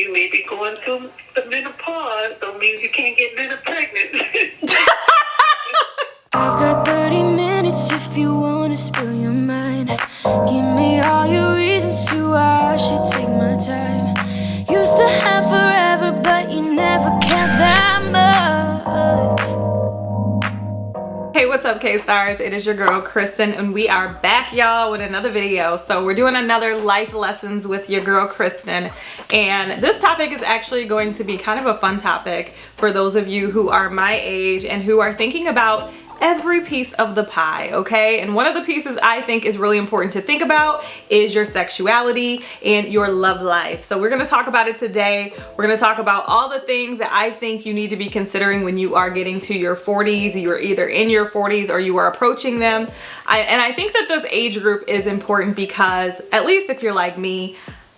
You may be going through the menopause, don't mean you can't get pregnant. I've got 30 minutes if you want to spill your mind. Give me all your reasons to why I should take my time. Used to have forever, but you never cared that much. Hey, what's up, K-Stars? It is your girl, Kristyn, and we are back, y'all, with another video. So we're doing another life lessons with your girl, Kristyn. And this topic is actually going to be kind of a fun topic for those of you who are my age and who are thinking about every piece of the pie, okay? And one of the pieces I think is really important to think about is your sexuality and your love life. So we're gonna talk about it today. We're gonna talk about all the things that I think you need to be considering when you are getting to your 40s. You're either in your 40s or you are approaching them. And I think that this age group is important because, at least if you're like me,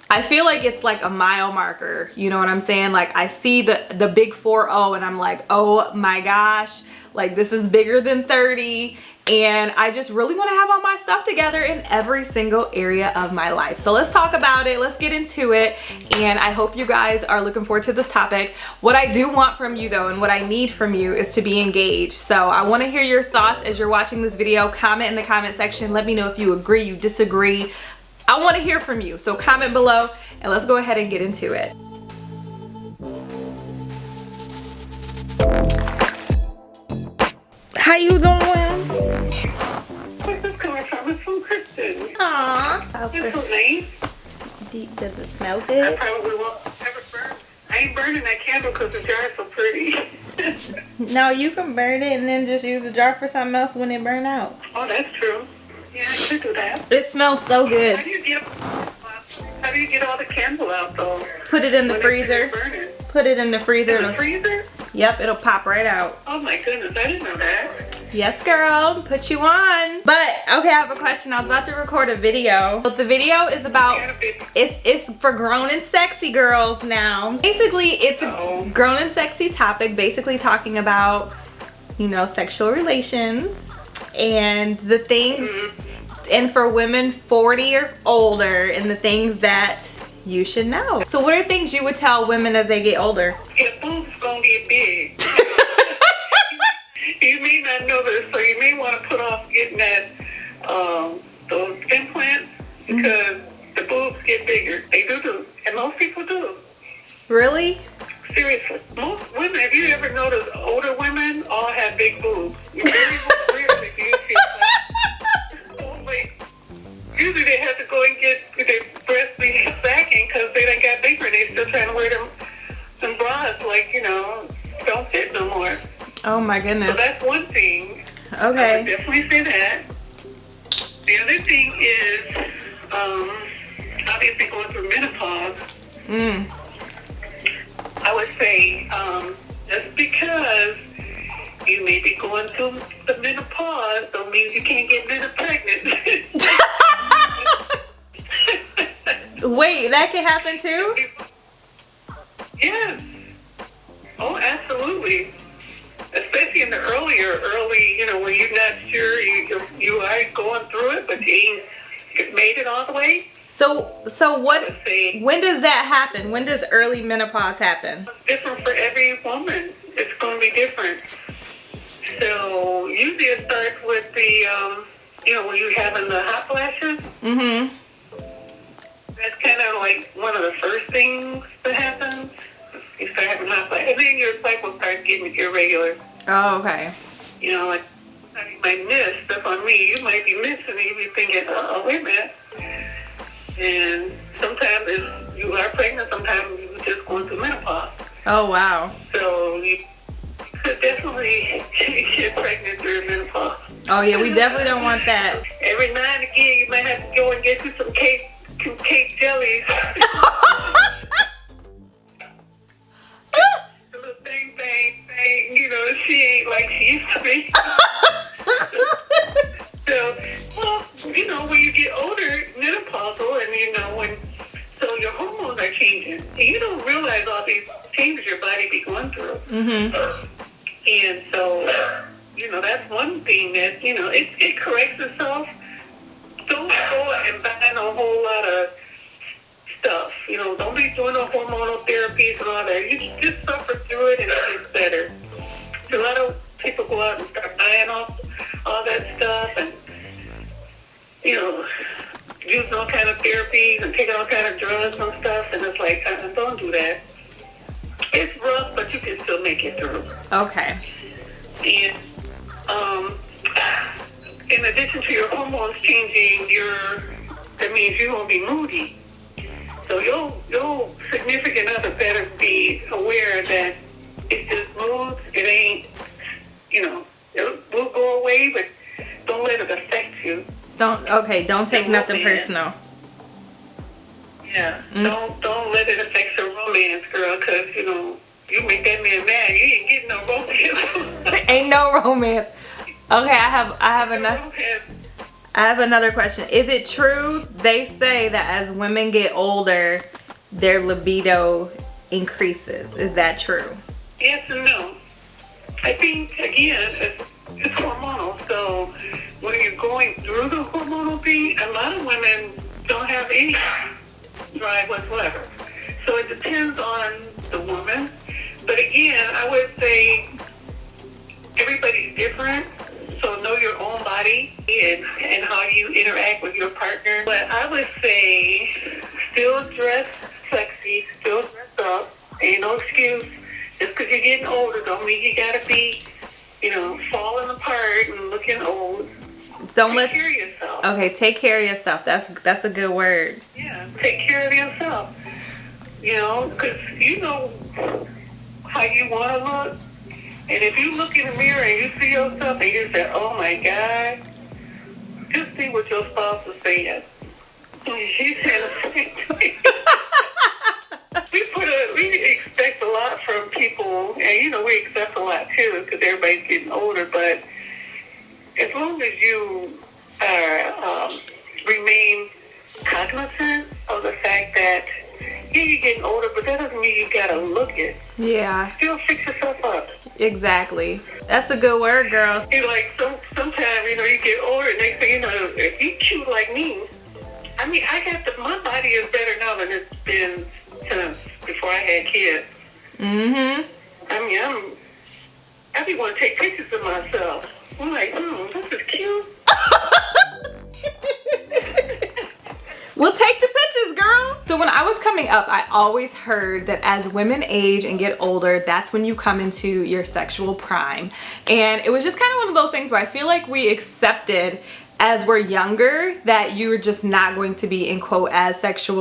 I feel like it's like a mile marker. You know what I'm saying? Like I see the big 4-0 and I'm like, oh my gosh, like this is bigger than 30. And I just really want to have all my stuff together in every single area of my life. So let's talk about it. Let's get into it. And I hope you guys are looking forward to this topic. What I do want from you though, and what I need from you, is to be engaged. So I want to hear your thoughts as you're watching this video. Comment in the comment section. Let me know if you agree, you disagree. I want to hear from you. So comment below and let's go ahead and get into it. How you doing? Where's this coming from? It's from Kristyn. Aww. It's so nice. Does it smell I good? probably won't ever burn. I ain't burning that candle because the jar is so pretty. No, you can burn it and then just use the jar for something else when it burn out. Oh, that's true. Yeah, I could do that. It smells so good. How do you get all the candle out though? Put it in the When freezer. it's burning? Put it in the freezer. In the freezer? Yep, it'll pop right out. Oh my goodness, I didn't know that. Yes, girl, put you on. But okay, I have a question. I was about to record a video. But the video is about, it's for grown and sexy girls now. Basically, it's a grown and sexy topic, basically talking about, you know, sexual relations and the things, and for women 40 or older, and the things that you should know. So what are things you would tell women as they get older? Your boobs gonna get big. You may not know this, so you may want to put off getting that those implants because the boobs get bigger. They do, and most people do. Really? Seriously. Most women, have you ever noticed older women all have big boobs? You very rarely do you see that. Like, usually they have to go and get their breasts vacuumed because they done got bigger and they still trying to wear them bras, like, you know, don't fit no more. Oh my goodness. So that's one thing. Okay. I would definitely say that. The other thing is, obviously going through menopause. I would say, just because you may be going through the menopause don't mean you can't get pregnant. Wait, that can happen too? Yes. Oh, absolutely. Especially in the early, you know, when you're not sure, you are going through it, but you ain't made it all the way. So what, when does that happen? When does early menopause happen? It's different for every woman. It's going to be different. So usually it starts with the, you know, when you're having the hot flashes. Mm-hmm. That's kind of like one of the first things that happens. You start having hot flashes. And then your cycle starts getting irregular. Oh, okay. You know, like, you might miss. That's on me. You might be missing it. You be thinking, oh, wait a minute. And sometimes if you are pregnant, sometimes you're just going through menopause. Oh, wow. So you could definitely get pregnant during menopause. Oh, yeah, we definitely don't want that. Every now and again, you might have to go and get you some cake jellies. A little bang, you know, she ain't like she used to be. So, well, you know, when you get older, menopausal, and you know, so your hormones are changing. And you don't realize all these changes your body be going through. Mm-hmm. And so, you know, that's one thing that, you know, it corrects itself. Don't go and buy a whole lot of stuff. You know, don't be doing no hormonal therapies and all that. You just suffer through it and it gets better. So a lot of people go out and start buying off all that stuff and, you know, using all kind of therapies and taking all kind of drugs and stuff. And it's like, don't do that. It's rough, but you can still make it through. Okay. And in addition to your hormones changing, that means you won't be moody. So your significant other better be aware that it's just moods. It ain't, you know, it will go away, but don't let it affect you. Don't take nothing personal. Yeah, don't let it affect your romance, girl, because, you know, you make that man mad, you ain't getting no romance. Ain't no romance. Okay, I have another question. Is it true they say that as women get older, their libido increases? Is that true? Yes and no. I think, again, it's hormonal. So when you're going through the hormonal thing, a lot of women don't have any drive whatsoever. So it depends on the woman. But again, I would say everybody's different. So know your own body and how you interact with your partner. But I would say still dress sexy, still dress up. Ain't no excuse. Just because you're getting older don't mean you got to be, you know, falling apart and looking old. Take care of yourself. Okay, take care of yourself. That's a good word. Yeah, take care of yourself. You know, because you know how you want to look. And if you look in the mirror and you see yourself and you say, oh my God, just see what your spouse is saying. She said the same thing. We expect a lot from people, and you know, we accept a lot too because everybody's getting older, but as long as you remain cognizant of the fact that, yeah, you're getting older, but that doesn't mean you gotta look it. Yeah. Still fix yourself up. Exactly. That's a good word, girls. You're like, sometimes, you know, you get older, next thing you know, if you cute like me, I mean, my body is better now than it's been since before I had kids. Mm-hmm. I mean, I be want to take pictures of myself. I'm like, this is cute. We'll take the pictures, girl. So when I was coming up, I always heard that as women age and get older, that's when you come into your sexual prime. And it was just kind of one of those things where I feel like we accepted as we're younger that you're just not going to be, in quote, as sexual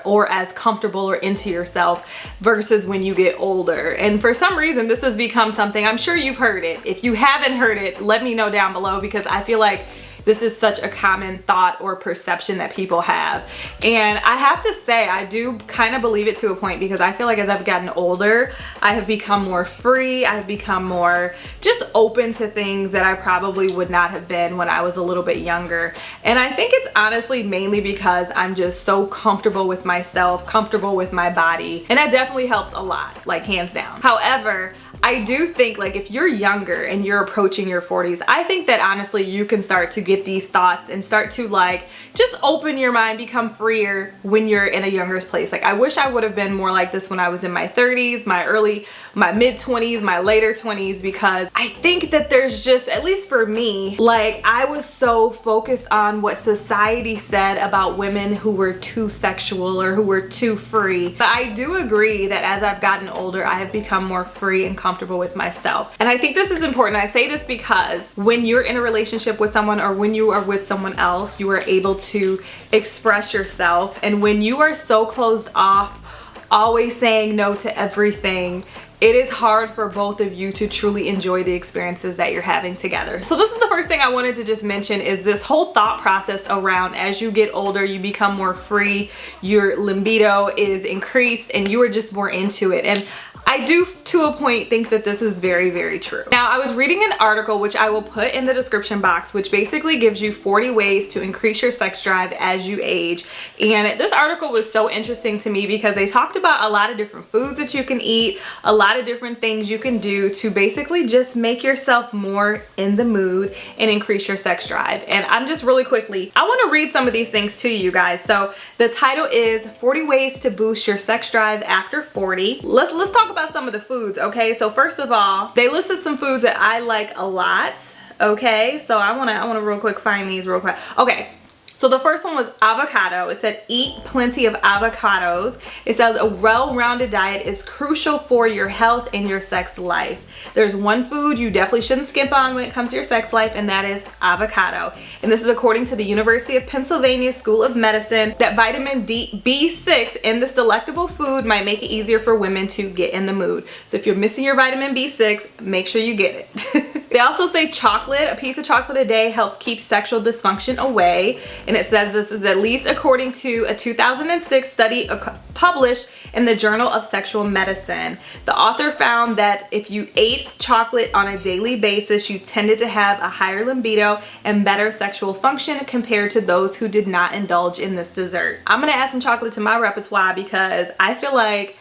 or as comfortable or into yourself versus when you get older. And for some reason, this has become something, I'm sure you've heard it. If you haven't heard it, let me know down below, because I feel like this is such a common thought or perception that people have. And I have to say, I do kind of believe it to a point, because I feel like as I've gotten older, I have become more free. I've become more just open to things that I probably would not have been when I was a little bit younger. And I think it's honestly mainly because I'm just so comfortable with myself, comfortable with my body. And that definitely helps a lot, like hands down. However, I do think, like, if you're younger and you're approaching your 40s, I think that honestly you can start to get these thoughts and start to, like, just open your mind, become freer when you're in a younger place. Like, I wish I would have been more like this when I was in my 30s, my mid 20s, my later 20s, because I think that there's just, at least for me, like, I was so focused on what society said about women who were too sexual or who were too free. But I do agree that as I've gotten older, I have become more free and comfortable with myself. And I think this is important. I say this because when you're in a relationship with someone, or when you are with someone else, you are able to express yourself. And when you are so closed off, always saying no to everything, it is hard for both of you to truly enjoy the experiences that you're having together. So this is the first thing I wanted to just mention, is this whole thought process around as you get older, you become more free, your libido is increased, and you are just more into it. And I do to a point think that this is very, very true. Now, I was reading an article, which I will put in the description box, which basically gives you 40 ways to increase your sex drive as you age. And this article was so interesting to me because they talked about a lot of different foods that you can eat, a lot of different things you can do to basically just make yourself more in the mood and increase your sex drive. And I'm just really quickly, I want to read some of these things to you guys. So the title is 40 ways to boost your sex drive after 40. Let's talk about some of the foods, okay? So first of all, they listed some foods that I like a lot, okay? So I wanna real quick find these real quick. Okay. So the first one was avocado. It said eat plenty of avocados. It says a well-rounded diet is crucial for your health and your sex life. There's one food you definitely shouldn't skip on when it comes to your sex life, and that is avocado. And this is according to the University of Pennsylvania School of Medicine, that vitamin B6 in this delectable food might make it easier for women to get in the mood. So if you're missing your vitamin B6, make sure you get it. They also say chocolate, a piece of chocolate a day helps keep sexual dysfunction away. And it says this is at least according to a 2006 study published in the Journal of Sexual Medicine. The author found that if you ate chocolate on a daily basis, you tended to have a higher libido and better sexual function compared to those who did not indulge in this dessert. I'm gonna add some chocolate to my repertoire because I feel like,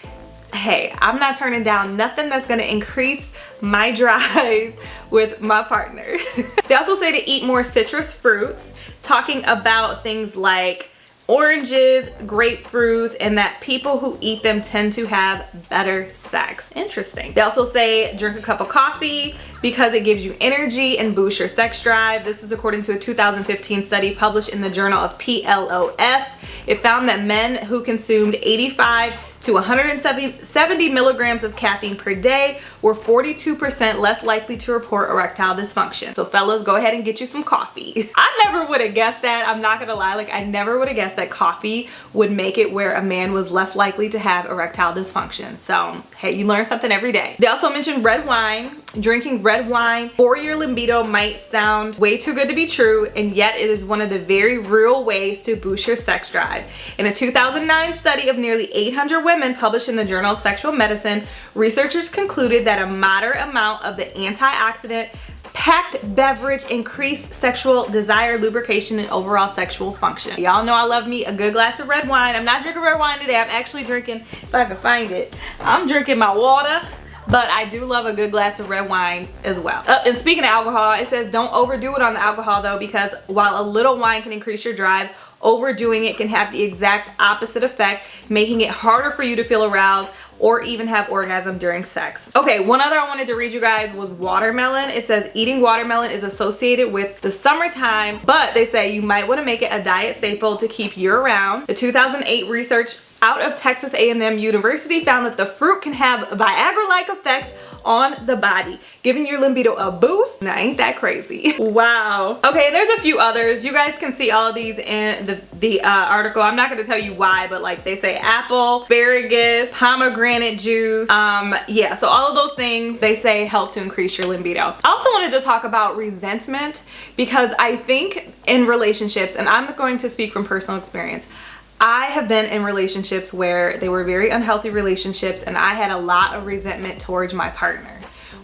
hey, I'm not turning down nothing that's gonna increase my drive with my partner. They also say to eat more citrus fruits, talking about things like oranges, grapefruits, and that people who eat them tend to have better sex. Interesting. They also say drink a cup of coffee because it gives you energy and boosts your sex drive. This is according to a 2015 study published in the Journal of PLOS. It found that men who consumed 85 to 170 milligrams of caffeine per day were 42% less likely to report erectile dysfunction. So fellas, go ahead and get you some coffee. I never would have guessed that. I'm not gonna lie, like I never would have guessed that coffee would make it where a man was less likely to have erectile dysfunction. So hey, you learn something every day. They also mentioned red wine. Drinking red wine for your libido might sound way too good to be true, and yet it is one of the very real ways to boost your sex drive. In a 2009 study of nearly 800 women published in the Journal of Sexual Medicine, researchers concluded that a moderate amount of the antioxidant packed beverage increased sexual desire, lubrication, and overall sexual function. Y'all know I love me a good glass of red wine. I'm not drinking red wine today. I'm actually drinking, if I can find it, I'm drinking my water. But I do love a good glass of red wine as well. And speaking of alcohol, it says don't overdo it on the alcohol though, because while a little wine can increase your drive, overdoing it can have the exact opposite effect, making it harder for you to feel aroused or even have orgasm during sex. Okay, one other I wanted to read you guys was watermelon. It says eating watermelon is associated with the summertime, but they say you might want to make it a diet staple to keep year round. The 2008 research out of Texas A&M University found that the fruit can have Viagra-like effects on the body, giving your libido a boost. Now, ain't that crazy? Wow. Okay, there's a few others. You guys can see all of these in the article. I'm not gonna tell you why, but like they say apple, asparagus, pomegranate juice. Yeah, so all of those things they say help to increase your libido. I also wanted to talk about resentment because I think in relationships, and I'm going to speak from personal experience, I have been in relationships where they were very unhealthy relationships and I had a lot of resentment towards my partner.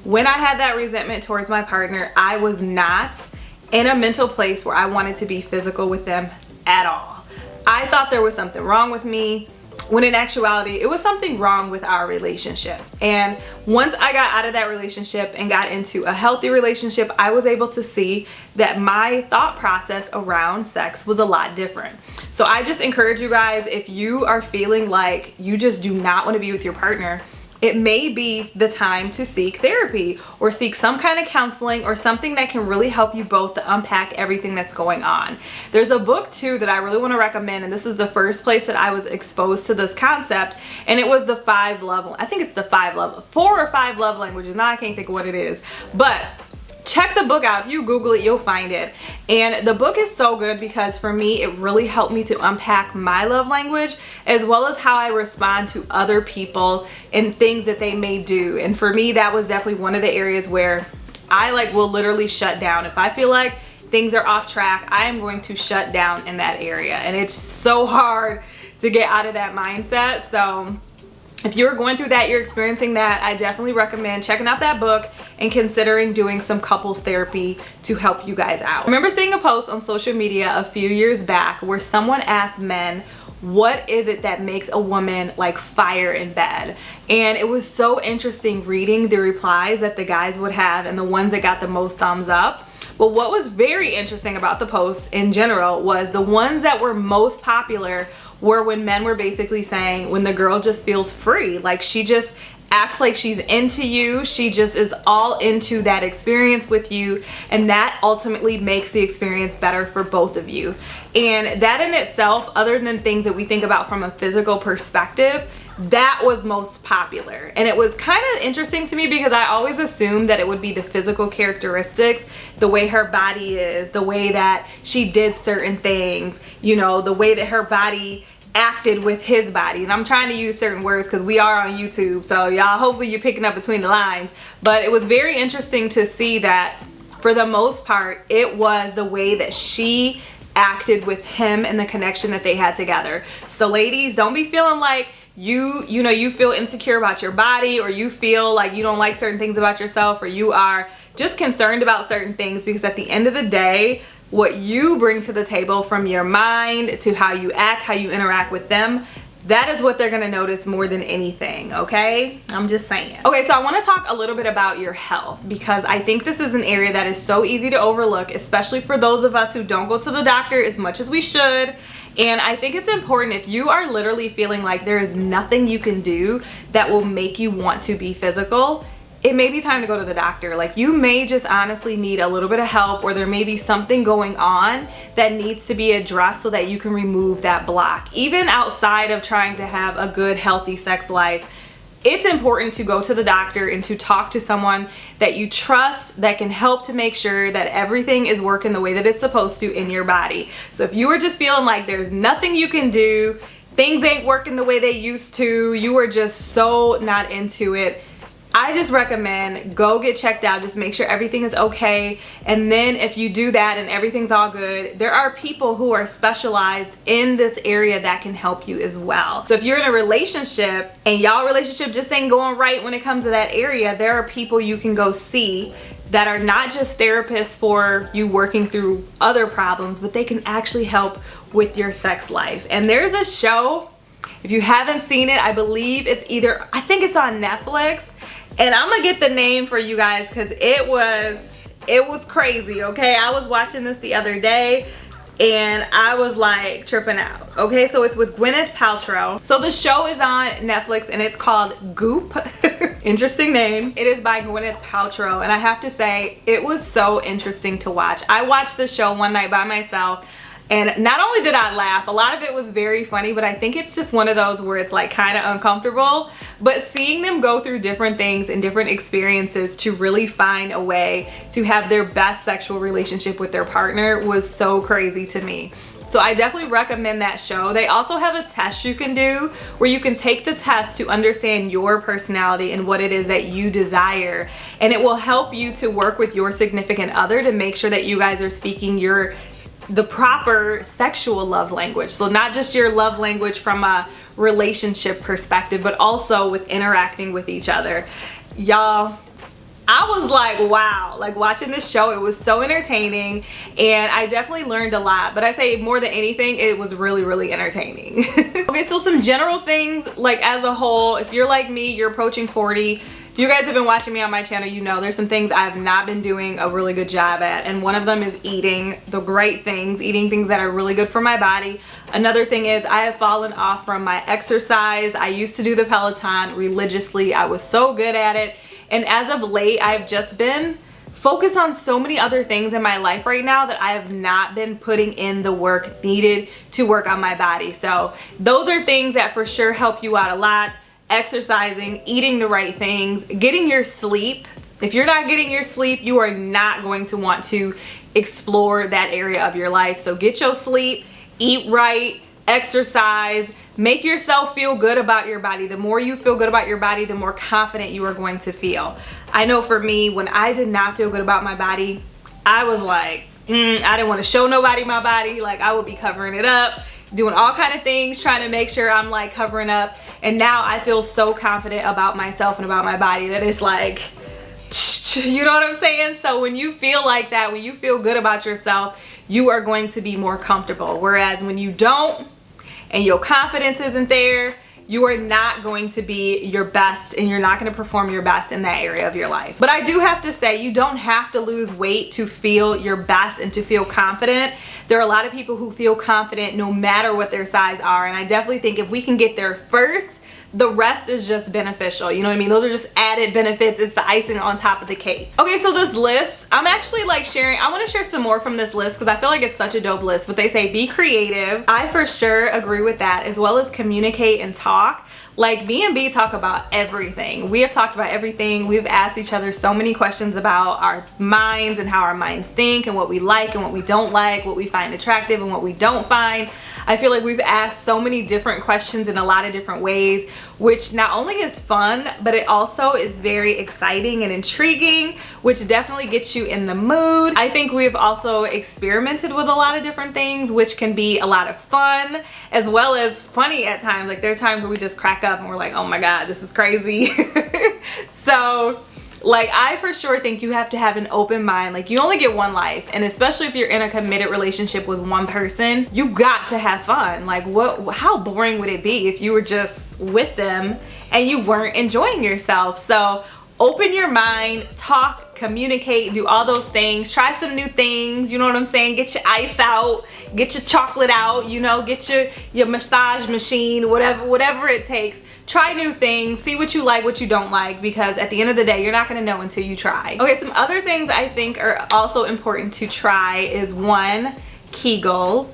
When I had that resentment towards my partner, I was not in a mental place where I wanted to be physical with them at all. I thought there was something wrong with me, when in actuality, it was something wrong with our relationship. And once I got out of that relationship and got into a healthy relationship, I was able to see that my thought process around sex was a lot different. So I just encourage you guys, if you are feeling like you just do not want to be with your partner, it may be the time to seek therapy or seek some kind of counseling or something that can really help you both to unpack everything that's going on. There's a book too that I really want to recommend, and this is the first place that I was exposed to this concept, and it was the 4 or 5 love languages. Now I can't think of what it is, but check the book out. If you Google it, you'll find it. And the book is so good because for me, it really helped me to unpack my love language as well as how I respond to other people and things that they may do. And for me, that was definitely one of the areas where I will literally shut down. If I feel like things are off track, I am going to shut down in that area. And it's so hard to get out of that mindset. So if you're going through that, you're experiencing that, I definitely recommend checking out that book and considering doing some couples therapy to help you guys out. I remember seeing a post on social media a few years back where someone asked men, what is it that makes a woman like fire in bed? And it was so interesting reading the replies that the guys would have and the ones that got the most thumbs up. But what was very interesting about the posts in general was the ones that were most popular were when men were basically saying when the girl just feels free, like she just acts like she's into you, she just is all into that experience with you, and that ultimately makes the experience better for both of you. And that in itself, other than things that we think about from a physical perspective, that was most popular. And it was kind of interesting to me because I always assumed that it would be the physical characteristics, the way her body is, the way that she did certain things, you know, the way that her body acted with his body. And I'm trying to use certain words because we are on YouTube, so y'all, hopefully you're picking up between the lines. But it was very interesting to see that for the most part, it was the way that she acted with him and the connection that they had together. So ladies, don't be feeling like you feel insecure about your body, or you feel like you don't like certain things about yourself, or you are just concerned about certain things, because at the end of the day, what you bring to the table from your mind to how you act, how you interact with them, that is what they're gonna notice more than anything, okay? I'm just saying. Okay, so I wanna talk a little bit about your health, because I think this is an area that is so easy to overlook, especially for those of us who don't go to the doctor as much as we should. And I think it's important, if you are literally feeling like there is nothing you can do that will make you want to be physical, it may be time to go to the doctor. Like, you may just honestly need a little bit of help, or there may be something going on that needs to be addressed so that you can remove that block. Even outside of trying to have a good, healthy sex life, it's important to go to the doctor and to talk to someone that you trust, that can help to make sure that everything is working the way that it's supposed to in your body. So if you are just feeling like there's nothing you can do, things ain't working the way they used to, you are just so not into it, I just recommend go get checked out, just make sure everything is okay. And then if you do that and everything's all good, there are people who are specialized in this area that can help you as well. So if you're in a relationship and y'all relationship just ain't going right when it comes to that area, there are people you can go see that are not just therapists for you working through other problems, but they can actually help with your sex life. And there's a show, if you haven't seen it, I believe it's I think it's on Netflix. And I'm gonna get the name for you guys because it was crazy, okay? I was watching this the other day and I was like tripping out, okay? So it's with Gwyneth Paltrow. So the show is on Netflix and it's called Goop. Interesting name. It is by Gwyneth Paltrow, and I have to say, it was so interesting to watch. I watched the show one night by myself, and not only did I laugh, a lot of it was very funny, but I think it's just one of those where it's like kind of uncomfortable. But seeing them go through different things and different experiences to really find a way to have their best sexual relationship with their partner was so crazy to me. So I definitely recommend that show. They also have a test you can do where you can take the test to understand your personality and what it is that you desire. And it will help you to work with your significant other to make sure that you guys are speaking the proper sexual love language. So not just your love language from a relationship perspective, but also with interacting with each other. Y'all, I was like, wow, like watching this show, it was so entertaining and I definitely learned a lot. But I say more than anything, it was really, really entertaining. Okay, so some general things, like as a whole, if you're like me, you're approaching 40, if you guys have been watching me on my channel, you know there's some things I've not been doing a really good job at, and one of them is eating the great things, eating things that are really good for my body. Another thing is I have fallen off from my exercise. I used to do the Peloton religiously. I was so good at it, and as of late I've just been focused on so many other things in my life right now that I have not been putting in the work needed to work on my body. So those are things that for sure help you out a lot. Exercising, eating the right things, getting your sleep. If you're not getting your sleep, you are not going to want to explore that area of your life. So get your sleep, eat right, exercise, make yourself feel good about your body. The more you feel good about your body, the more confident you are going to feel. I know for me, when I did not feel good about my body, I was like, I didn't want to show nobody my body. Like, I would be covering it up, doing all kind of things, trying to make sure I'm like covering up. And now I feel so confident about myself and about my body that it's like, you know what I'm saying? So when you feel like that, when you feel good about yourself, you are going to be more comfortable. Whereas when you don't and your confidence isn't there, you are not going to be your best, and you're not going to perform your best in that area of your life. But I do have to say, you don't have to lose weight to feel your best and to feel confident. There are a lot of people who feel confident no matter what their size are, and I definitely think if we can get there first, the rest is just beneficial. You know what I mean? Those are just added benefits. It's the icing on top of the cake. Okay, so this list, I'm actually like sharing, I want to share some more from this list because I feel like it's such a dope list. But they say be creative. I for sure agree with that, as well as communicate and talk. Like B&B talk about everything. We have talked about everything. We've asked each other so many questions about our minds and how our minds think and what we like and what we don't like, what we find attractive and what we don't find. I feel like we've asked so many different questions in a lot of different ways, which not only is fun, but it also is very exciting and intriguing, which definitely gets you in the mood. I think we've also experimented with a lot of different things, which can be a lot of fun, as well as funny at times. Like there are times where we just crack up and we're like, oh my God, this is crazy. So like I for sure think you have to have an open mind. Like you only get one life, and especially if you're in a committed relationship with one person, you got to have fun. Like how boring would it be if you were just with them and you weren't enjoying yourself? So open your mind, talk, communicate, do all those things, try some new things, you know what I'm saying? Get your ice out, get your chocolate out, you know, get your massage machine, whatever it takes. Try new things, see what you like, what you don't like, because at the end of the day, you're not gonna know until you try. Okay, some other things I think are also important to try is one, Kegels.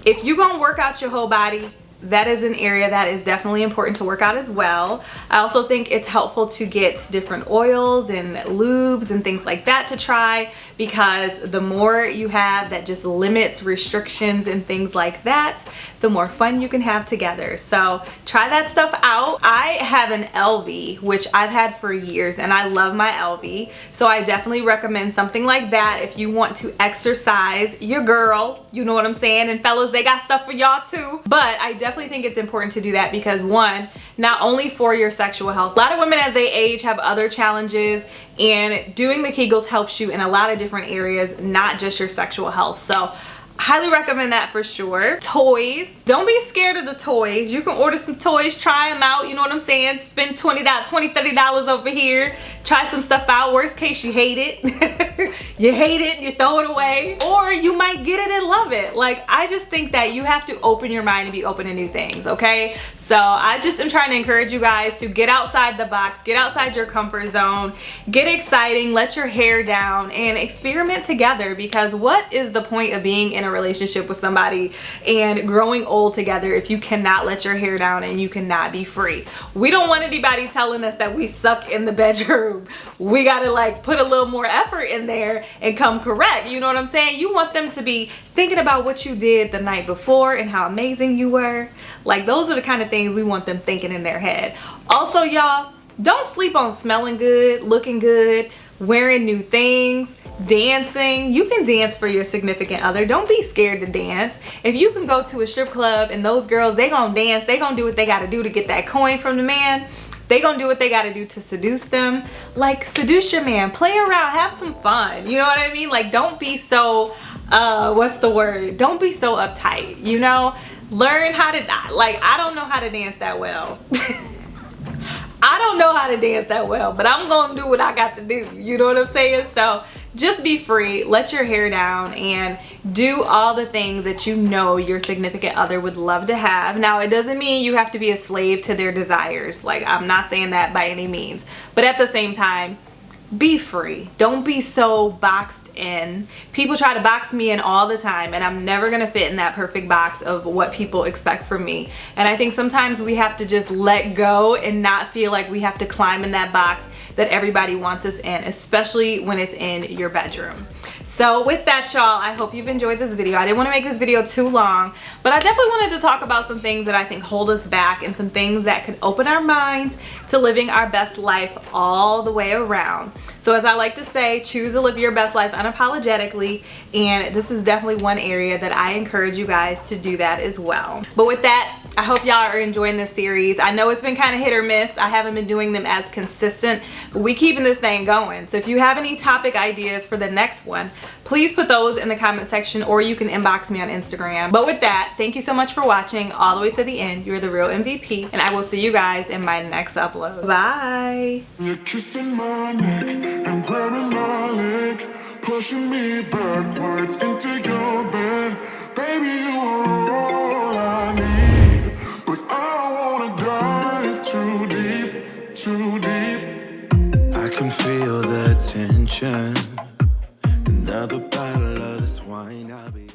If you're gonna work out your whole body, that is an area that is definitely important to work out as well. I also think it's helpful to get different oils and lubes and things like that to try, because the more you have that just limits restrictions and things like that, the more fun you can have together. So try that stuff out. I have an LV, which I've had for years, and I love my LV. So I definitely recommend something like that if you want to exercise your girl, you know what I'm saying? And fellas, they got stuff for y'all too. But I definitely think it's important to do that because one, not only for your sexual health, a lot of women as they age have other challenges, and doing the Kegels helps you in a lot of different areas, not just your sexual health. So highly recommend that for sure. Toys, don't be scared of the toys. You can order some toys, try them out, you know what I'm saying? Spend $20-$30 over here, try some stuff out. Worst case, you hate it. You hate it, you throw it away, or you might get it and love it. Like, I just think that you have to open your mind and be open to new things, okay? So I just am trying to encourage you guys to get outside the box, get outside your comfort zone, get exciting, let your hair down, and experiment together, because what is the point of being in a relationship with somebody and growing old together if you cannot let your hair down and you cannot be free? We don't want anybody telling us that we suck in the bedroom. We gotta like put a little more effort in there and come correct, you know what I'm saying? You want them to be thinking about what you did the night before and how amazing you were. Like, those are the kind of things we want them thinking in their head. Also, y'all, don't sleep on smelling good, looking good, wearing new things, dancing. You can dance for your significant other. Don't be scared to dance. If you can go to a strip club and those girls, they gonna dance, they gonna do what they gotta do to get that coin from the man. They gonna do what they gotta do to seduce them. Like, seduce your man, play around, have some fun. You know what I mean? Like, don't be so, what's the word? Don't be so uptight, you know? Learn how to, like, I don't know how to dance that well. I don't know how to dance that well, but I'm gonna do what I got to do. You know what I'm saying? So just be free, let your hair down, and do all the things that you know your significant other would love to have. Now, it doesn't mean you have to be a slave to their desires. Like, I'm not saying that by any means, but at the same time, be free. Don't be so boxed in. People try to box me in all the time, and I'm never gonna fit in that perfect box of what people expect from me. And I think sometimes we have to just let go and not feel like we have to climb in that box that everybody wants us in, especially when it's in your bedroom. So with that, y'all, I hope you've enjoyed this video. I didn't want to make this video too long, but I definitely wanted to talk about some things that I think hold us back and some things that could open our minds to living our best life all the way around. So as I like to say, choose to live your best life unapologetically, and this is definitely one area that I encourage you guys to do that as well. But with that, I hope y'all are enjoying this series. I know it's been kind of hit or miss. I haven't been doing them as consistent, but we keeping this thing going. So if you have any topic ideas for the next one, please put those in the comment section, or you can inbox me on Instagram. But with that, thank you so much for watching all the way to the end. You're the real MVP, and I will see you guys in my next upload. Bye. You're kissing my neck and grabbing my leg, pushing me backwards into your bed. Baby, you are all I need, but I don't wanna dive too deep, too deep. I can feel the tension. Another bottle of this wine, I'll be